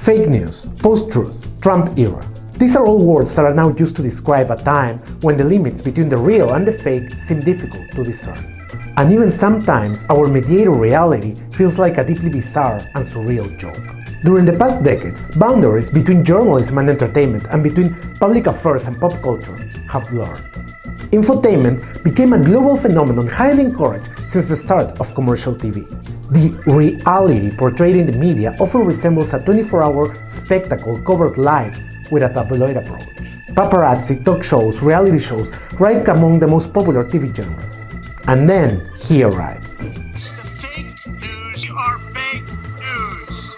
Fake news, post-truth, Trump era. These are all words that are now used to describe a time when the limits between the real and the fake seem difficult to discern. And even sometimes our mediated reality feels like a deeply bizarre and surreal joke. During the past decades, boundaries between journalism and entertainment and between public affairs and pop culture have blurred. Infotainment became a global phenomenon highly encouraged since the start of commercial TV. The reality portrayed in the media often resembles a 24-hour spectacle covered live with a tabloid approach. Paparazzi, talk shows, reality shows rank among the most popular TV genres. And then he arrived. It's the fake news. You are fake news.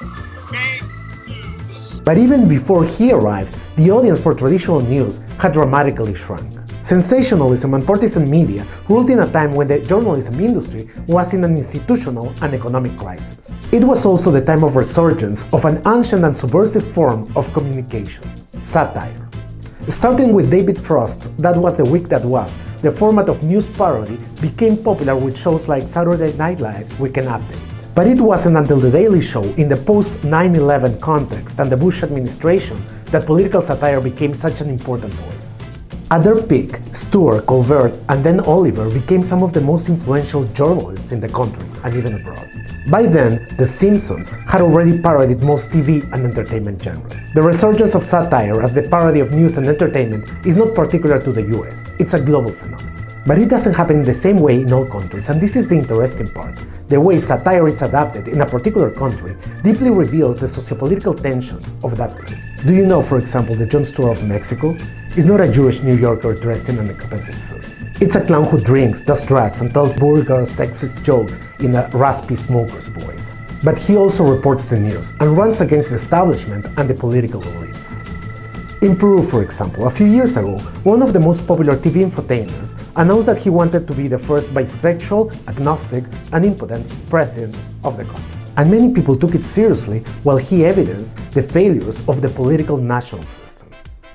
Fake news. But even before he arrived, the audience for traditional news had dramatically shrunk. Sensationalism and partisan media ruled in a time when the journalism industry was in an institutional and economic crisis. It was also the time of resurgence of an ancient and subversive form of communication, satire. Starting with David Frost's That Was the Week That Was, the format of news parody became popular with shows like Saturday Night Live's Weekend Update. But it wasn't until The Daily Show in the post-9/11 context and the Bush administration that political satire became such an important voice. At their peak, Stewart, Colbert, and then Oliver became some of the most influential journalists in the country and even abroad. By then, The Simpsons had already parodied most TV and entertainment genres. The resurgence of satire as the parody of news and entertainment is not particular to the US, it's a global phenomenon. But it doesn't happen in the same way in all countries, and this is the interesting part. The way satire is adapted in a particular country deeply reveals the sociopolitical tensions of that place. Do you know, for example, that Jon Stewart of Mexico is not a Jewish New Yorker dressed in an expensive suit? It's a clown who drinks, does drugs, and tells vulgar, sexist jokes in a raspy smoker's voice. But he also reports the news and runs against the establishment and the political elites. In Peru, for example, a few years ago, one of the most popular TV infotainers announced that he wanted to be the first bisexual, agnostic, and impotent president of the country. And many people took it seriously while he evidenced the failures of the political national system.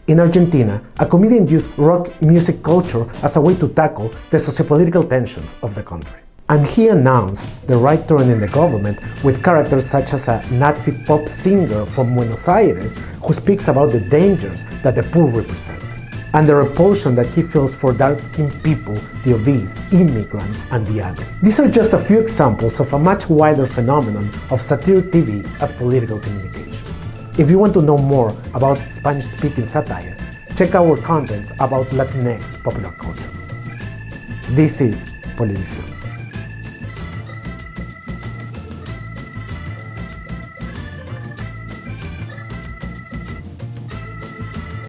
In Argentina, a comedian used rock music culture as a way to tackle the sociopolitical tensions of the country. And he announced the right turn in the government with characters such as a Nazi pop singer from Buenos Aires who speaks about the dangers that the poor represent, and the repulsion that he feels for dark-skinned people, the obese, immigrants, and the ugly. These are just a few examples of a much wider phenomenon of satire TV as political communication. If you want to know more about Spanish-speaking satire, check our contents about Latinx popular culture. This is Polivision.